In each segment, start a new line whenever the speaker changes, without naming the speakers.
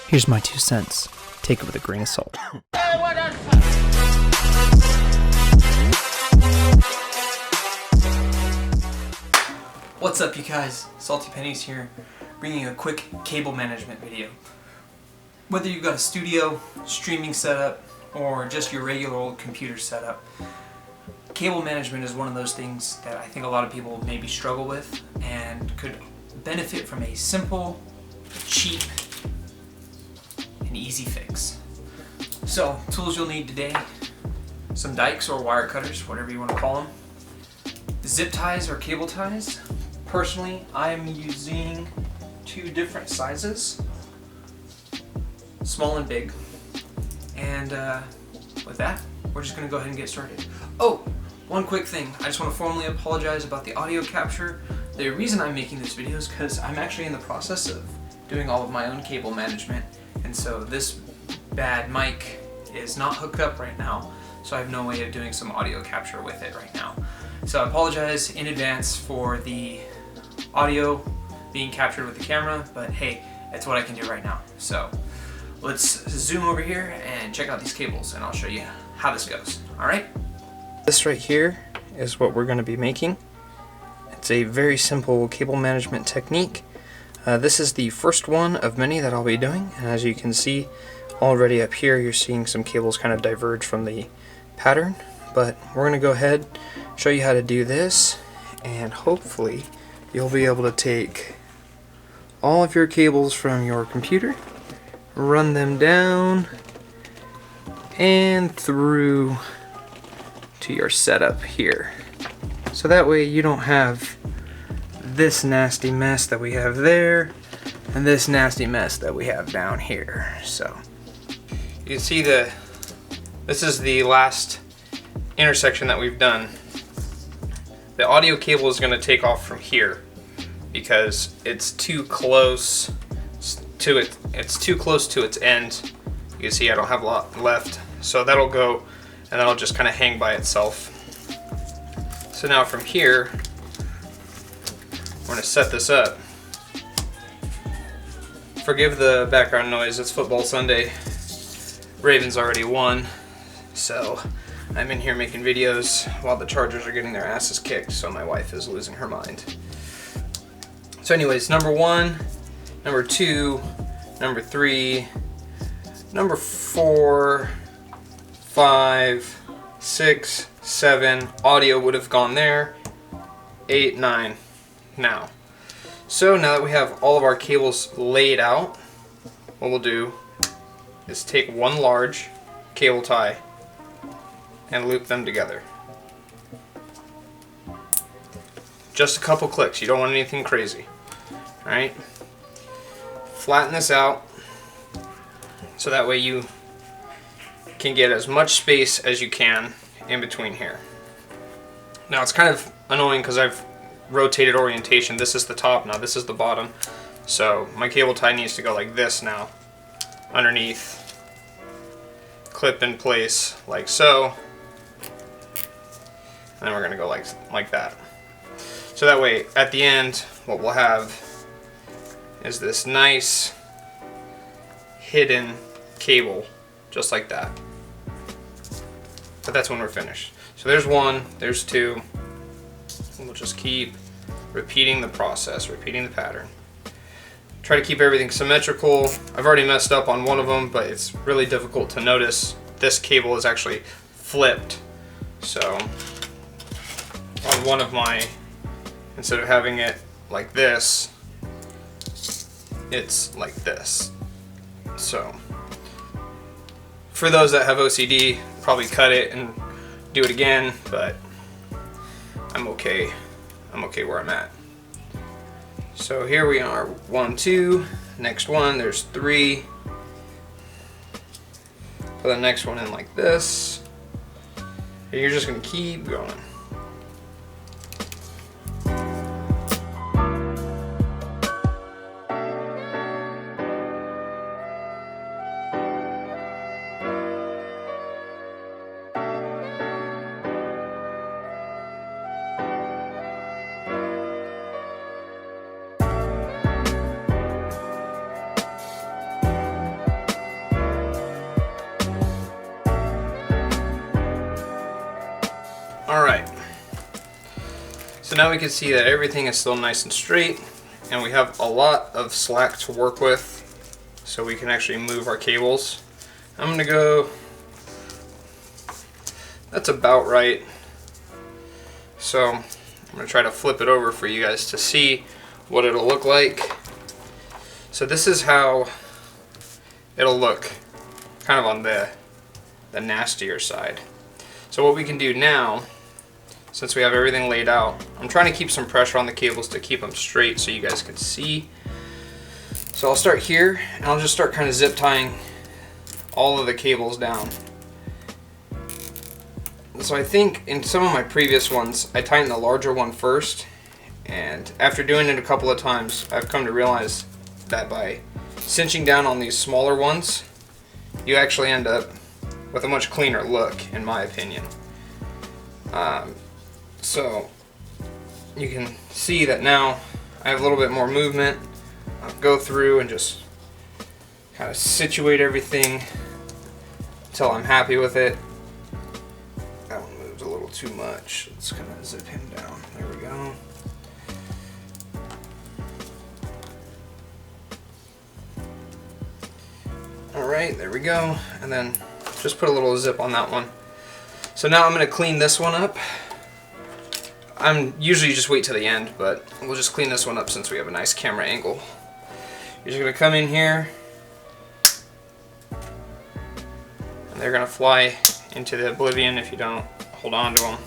Here's my 2 cents. Take it with a grain of salt.
What's up, you guys? Salty Pennies here, bringing you a quick cable management video. Whether you've got a studio, streaming setup, or just your regular old computer setup, cable management is one of those things that I think a lot of people maybe struggle with and could benefit from a simple, cheap, and easy fix. So, tools you'll need today: some dikes or wire cutters, whatever you want to call them, zip ties or cable ties. Personally, I'm using 2 different sizes, small and big. And with that, we're just going to go ahead and get started. Oh, one quick thing. I just want to formally apologize about the audio capture. The reason I'm making this video is because I'm actually in the process of doing all of my own cable management, and so this bad mic is not hooked up right now, so I have no way of doing some audio capture with it right now. So I apologize in advance for the audio being captured with the camera, but hey, that's what I can do right now. So let's zoom over here and check out these cables, and I'll show you how this goes. Alright? This right here is what we're going to be making. It's a very simple cable management technique. This is the first one of many that I'll be doing, and as you can see already up here, you're seeing some cables kind of diverge from the pattern, but we're going to go ahead, show you how to do this, and hopefully you'll be able to take all of your cables from your computer, run them down and through to your setup here. So that way you don't have this nasty mess that we have there and this nasty mess that we have down here. So you can see this is the last intersection that we've done. The audio cable is going to take off from here because it's too close to it. It's too close to its end. You can see I don't have a lot left, so that'll go and that'll just kind of hang by itself. So now from here, we're going to set this up. Forgive the background noise. It's football Sunday. Ravens already won, so I'm in here making videos while the Chargers are getting their asses kicked, so my wife is losing her mind. So anyways, number 1, number 2, number 3, number 4, 5, 6, 7, audio would have gone there, 8, 9, now. So now that we have all of our cables laid out, what we'll do is take one large cable tie and loop them together. Just a couple clicks, you don't want anything crazy. Alright? Flatten this out so that way you can get as much space as you can in between here. Now it's kind of annoying because I've rotated orientation. This is the top, now this is the bottom. So my cable tie needs to go like this now. Underneath, clip in place like so. And then we're going to go like that. So that way, at the end, what we'll have is this nice hidden cable, just like that. But that's when we're finished. So there's 1, there's 2. We'll just keep repeating the process, repeating the pattern. Try to keep everything symmetrical. I've already messed up on one of them, but it's really difficult to notice. This cable is actually flipped. So on one of my, instead of having it like this, it's like this. So for those that have OCD, probably cut it and do it again, but I'm okay. I'm okay where I'm at. So here we are, 1, 2, next one, there's 3. Put the next one in like this. And you're just gonna keep going. now we can see that everything is still nice and straight, and we have a lot of slack to work with, so we can actually move our cables. I'm gonna go, that's about right. So I'm gonna try to flip it over for you guys to see what it'll look like. So this is how it'll look, kind of on the nastier side. So what we can do now, since we have everything laid out, I'm trying to keep some pressure on the cables to keep them straight so you guys can see. So I'll start here, and I'll just start kind of zip tying all of the cables down. So I think in some of my previous ones, I tightened the larger one first, and after doing it a couple of times, I've come to realize that by cinching down on these smaller ones, you actually end up with a much cleaner look, in my opinion. So you can see that now I have a little bit more movement. I'll go through and just kind of situate everything until I'm happy with it. That one moves a little too much. Let's kind of zip him down. There we go. Alright, there we go. And then just put a little zip on that one. So now I'm going to clean this one up. I'm usually just wait till the end, but we'll just clean this one up since we have a nice camera angle. You're just going to come in here, and they're going to fly into the oblivion if you don't hold on to them.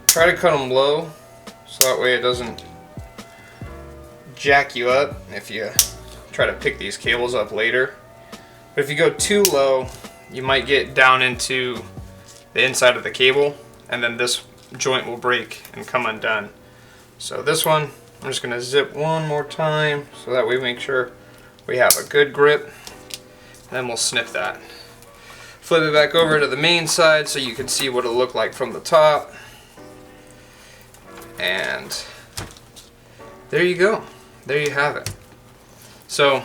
Try to cut them low, so that way it doesn't jack you up if you try to pick these cables up later. But if you go too low, you might get down into the inside of the cable, and then this joint will break and come undone. So this one, I'm just going to zip one more time, so that we make sure we have a good grip, and then we'll snip that. Flip it back over to the main side so you can see what it'll look like from the top. And there you go. There you have it. So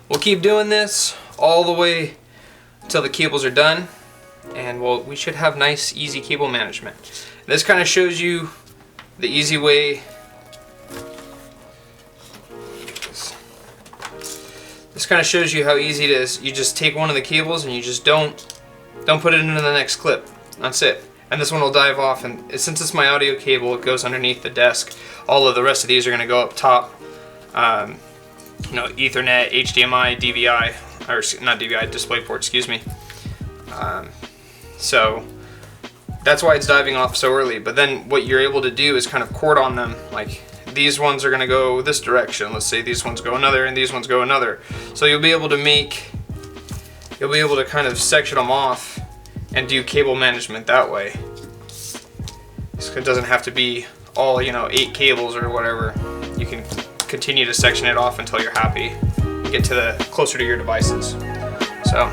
we'll keep doing this all the way until the cables are done, and we should have nice, easy cable management. This kind of shows you the easy way. This kind of shows you how easy it is. You just take one of the cables and you just don't put it into the next clip. That's it. And this one will dive off, and since it's my audio cable, it goes underneath the desk. All of the rest of these are going to go up top. You know, Ethernet, HDMI, DVI, or not DVI, DisplayPort, excuse me. So that's why it's diving off so early. But then what you're able to do is kind of cord on them. Like these ones are going to go this direction. Let's say these ones go another, and these ones go another. So you'll be able to kind of section them off and do cable management that way. So it doesn't have to be all, you know, 8 cables or whatever. You can continue to section it off until you're happy. Get to the closer to your devices. So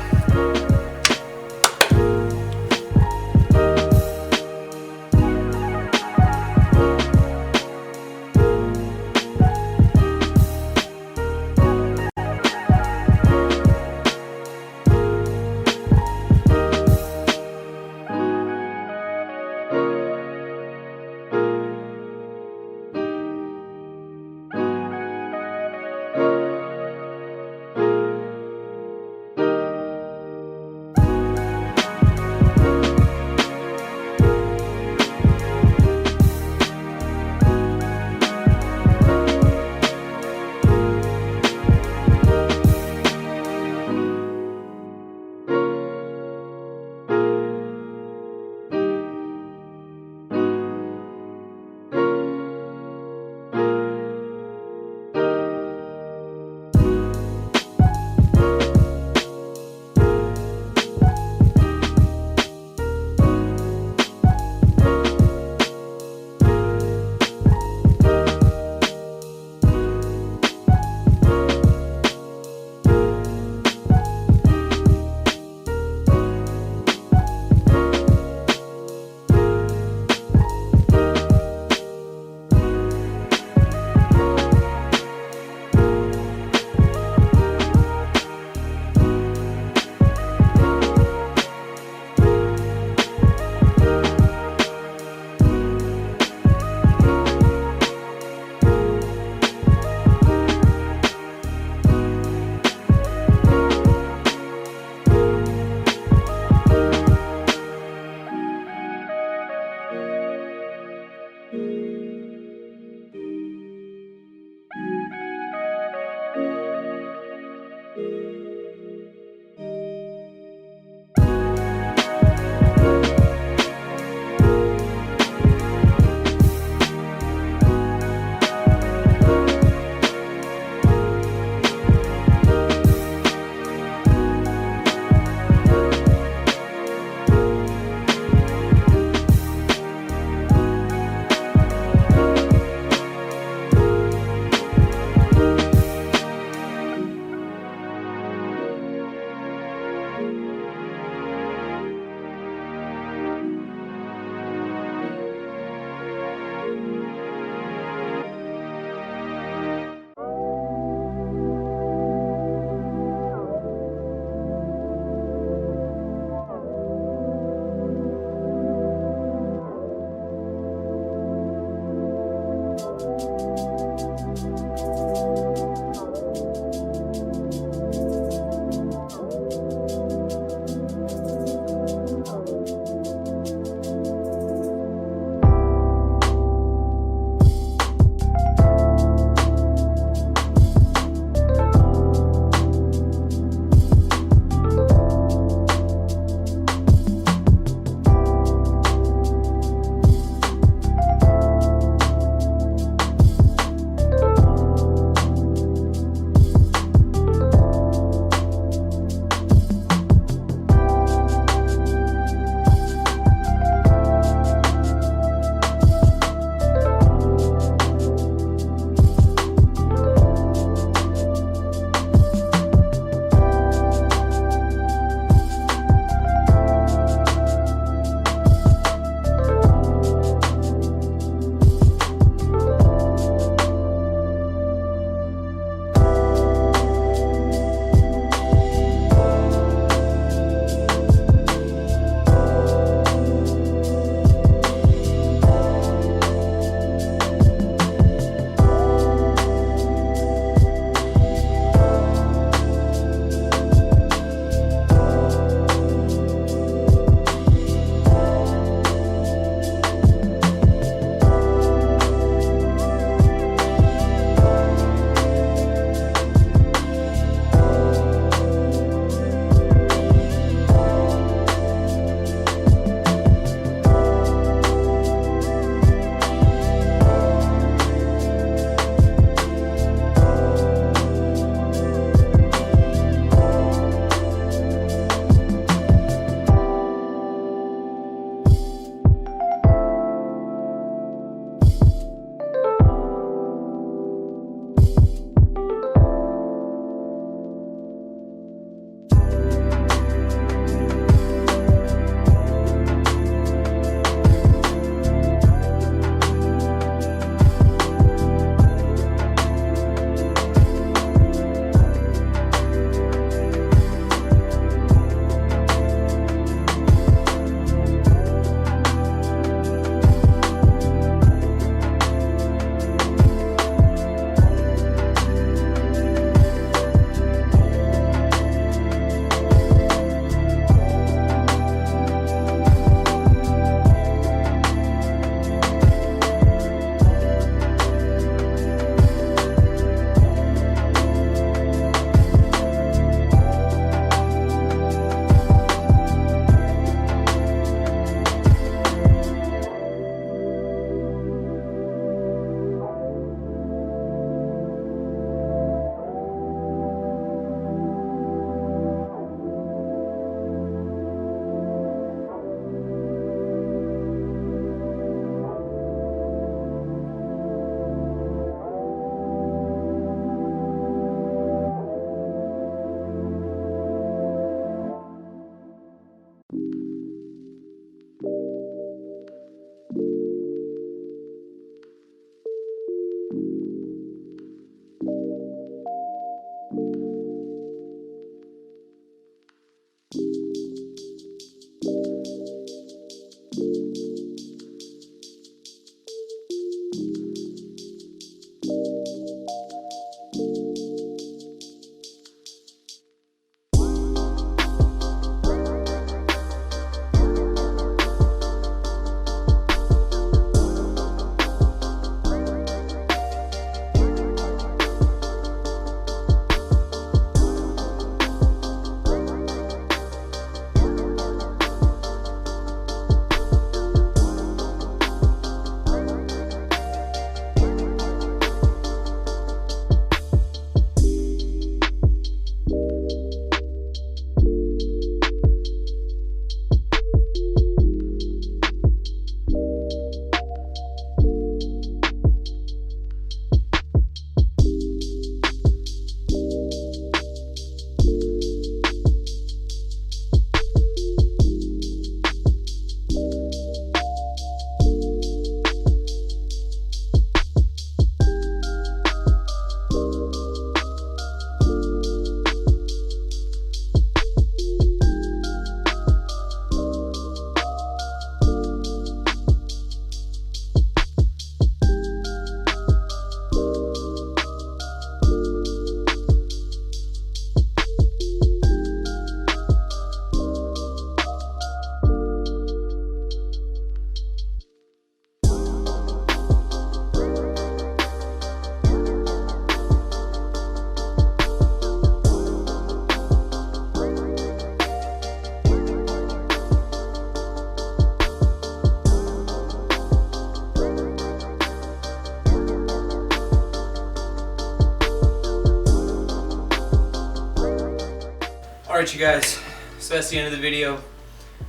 you guys, so that's the end of the video.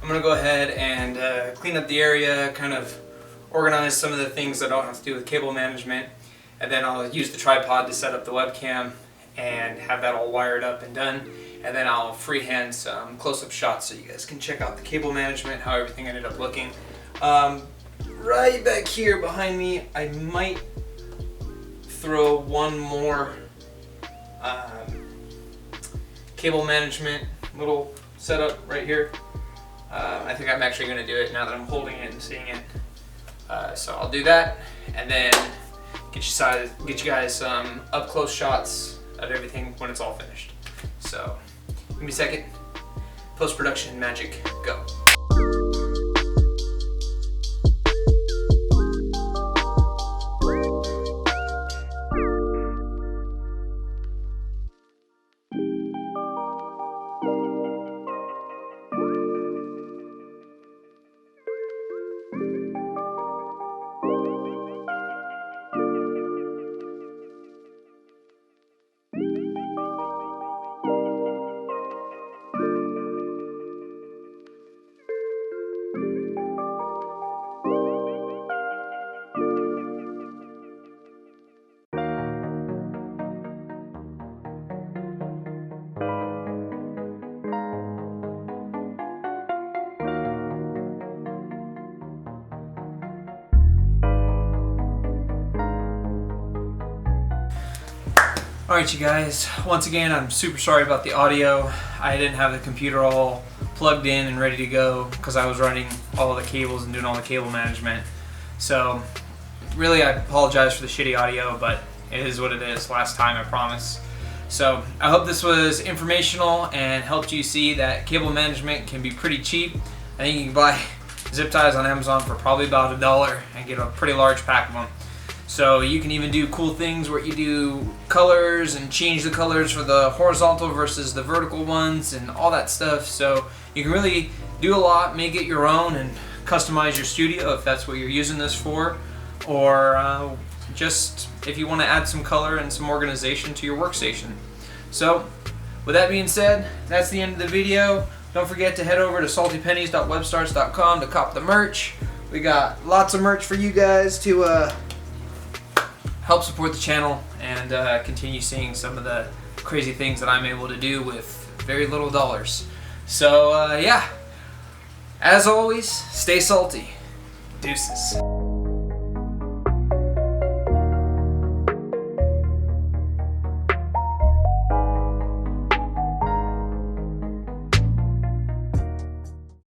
I'm gonna go ahead and clean up the area, kind of organize some of the things that don't have to do with cable management, and then I'll use the tripod to set up the webcam and have that all wired up and done, and then I'll freehand some close-up shots so you guys can check out the cable management, how everything ended up looking. Right back here behind me, I might throw one more cable management little setup right here. I think I'm actually going to do it now that I'm holding it and seeing it. So I'll do that, and then get you guys some up-close shots of everything when it's all finished. So give me a second. Post-production magic, go. Alright you guys, once again I'm super sorry about the audio. I didn't have the computer all plugged in and ready to go because I was running all of the cables and doing all the cable management. So really I apologize for the shitty audio, but it is what it is. Last time, I promise. So I hope this was informational and helped you see that cable management can be pretty cheap. I think you can buy zip ties on Amazon for probably about $1 and get a pretty large pack of them. So you can even do cool things where you do colors and change the colors for the horizontal versus the vertical ones and all that stuff. So you can really do a lot, make it your own, and customize your studio if that's what you're using this for, or just if you want to add some color and some organization to your workstation. So with that being said, that's the end of the video. Don't forget to head over to saltypennies.webstarts.com to cop the merch. We got lots of merch for you guys to help support the channel and continue seeing some of the crazy things that I'm able to do with very little dollars. So yeah, as always, stay salty. Deuces.